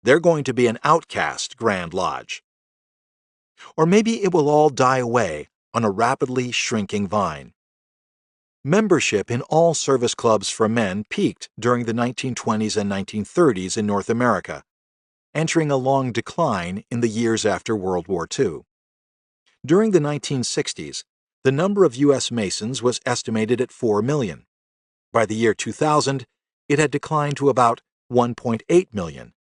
they're going to be an outcast Grand Lodge. Or maybe it will all die away on a rapidly shrinking vine. Membership in all service clubs for men peaked during the 1920s and 1930s in North America, entering a long decline in the years after World War II. During the 1960s, the number of U.S. Masons was estimated at 4 million. By the year 2000, it had declined to about 1.8 million,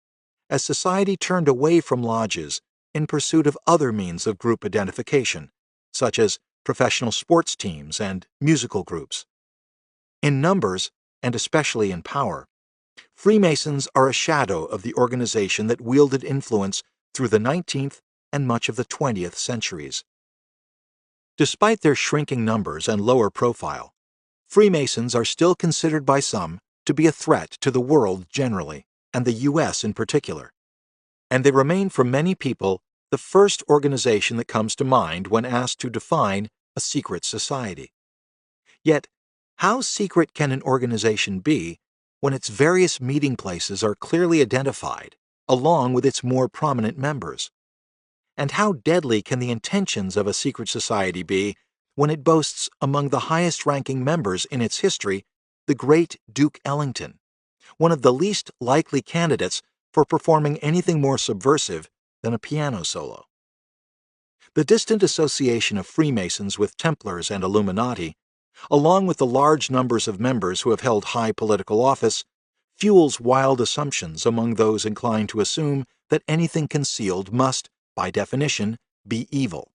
as society turned away from lodges in pursuit of other means of group identification, such as professional sports teams and musical groups. In numbers, and especially in power, Freemasons are a shadow of the organization that wielded influence through the 19th and much of the 20th centuries. Despite their shrinking numbers and lower profile, Freemasons are still considered by some to be a threat to the world generally, and the U.S. in particular. And they remain for many people the first organization that comes to mind when asked to define a secret society. Yet, how secret can an organization be when its various meeting places are clearly identified, along with its more prominent members? And how deadly can the intentions of a secret society be when it boasts among the highest-ranking members in its history the great Duke Ellington, one of the least likely candidates for performing anything more subversive than a piano solo? The distant association of Freemasons with Templars and Illuminati, along with the large numbers of members who have held high political office, fuels wild assumptions among those inclined to assume that anything concealed must, by definition, be evil.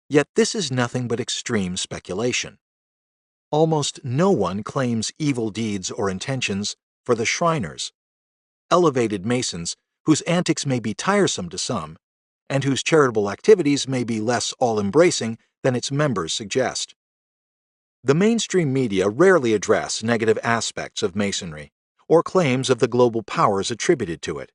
Yet this is nothing but extreme speculation. Almost no one claims evil deeds or intentions for the Shriners, elevated Masons whose antics may be tiresome to some, and whose charitable activities may be less all-embracing than its members suggest. The mainstream media rarely address negative aspects of Masonry or claims of the global powers attributed to it.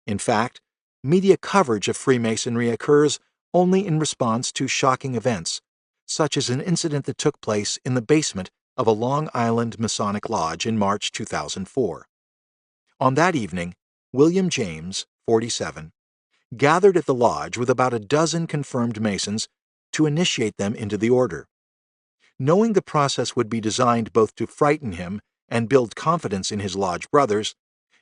In fact, media coverage of Freemasonry occurs only in response to shocking events, such as an incident that took place in the basement of a Long Island Masonic Lodge in March 2004. On that evening, William James, 47, gathered at the lodge with about a dozen confirmed Masons to initiate them into the order. Knowing the process would be designed both to frighten him and build confidence in his lodge brothers,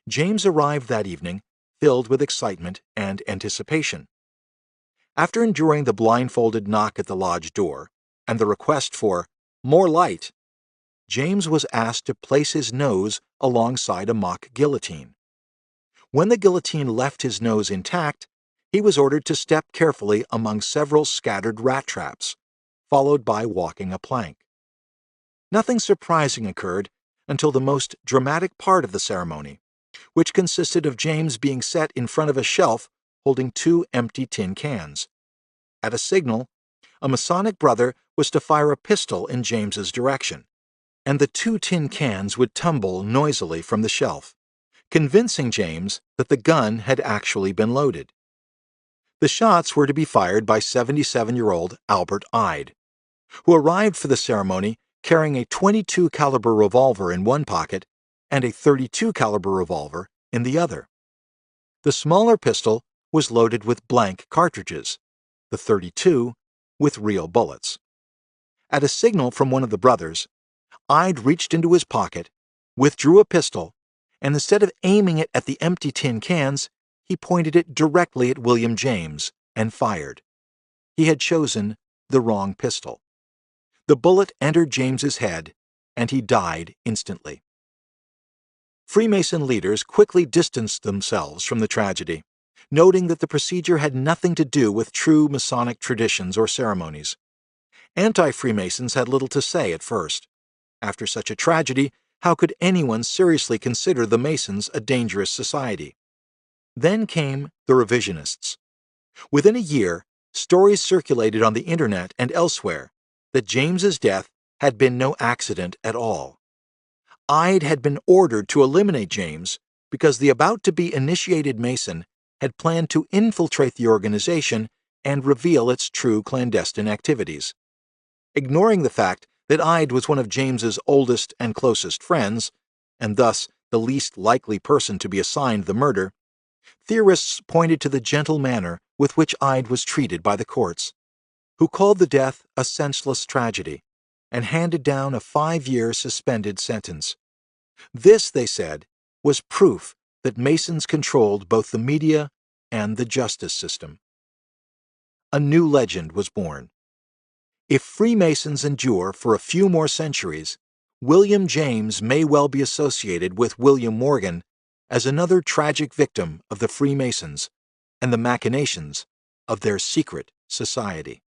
James arrived that evening filled with excitement and anticipation. After enduring the blindfolded knock at the lodge door and the request for more light, James was asked to place his nose alongside a mock guillotine. When the guillotine left his nose intact, he was ordered to step carefully among several scattered rat traps, followed by walking a plank. Nothing surprising occurred until the most dramatic part of the ceremony, which consisted of James being set in front of a shelf holding 2 empty tin cans. At a signal, a Masonic brother was to fire a pistol in James's direction, and the 2 tin cans would tumble noisily from the shelf, convincing James that the gun had actually been loaded. The shots were to be fired by 77-year-old Albert Ide, who arrived for the ceremony carrying a .22 caliber revolver in one pocket and a .32 caliber revolver in the other. The smaller pistol was loaded with blank cartridges, the .32 with real bullets. At a signal from one of the brothers, Ide reached into his pocket, withdrew a pistol, and instead of aiming it at the empty tin cans, he pointed it directly at William James and fired. He had chosen the wrong pistol. The bullet entered James's head, and he died instantly. Freemason leaders quickly distanced themselves from the tragedy, noting that the procedure had nothing to do with true Masonic traditions or ceremonies. Anti-Freemasons had little to say at first. After such a tragedy, how could anyone seriously consider the Masons a dangerous society? Then came the revisionists. Within a year, stories circulated on the internet and elsewhere that James's death had been no accident at all. Ide had been ordered to eliminate James because the about-to-be-initiated Mason had planned to infiltrate the organization and reveal its true clandestine activities. Ignoring the fact that Ide was one of James's oldest and closest friends, and thus the least likely person to be assigned the murder, Theorists pointed to the gentle manner with which Ide was treated by the courts, who called the death a senseless tragedy and handed down a 5-year suspended sentence. This, they said, was proof that Masons controlled both the media and the justice system. A new legend was born. If Freemasons endure for a few more centuries, William James may well be associated with William Morgan as another tragic victim of the Freemasons and the machinations of their secret society.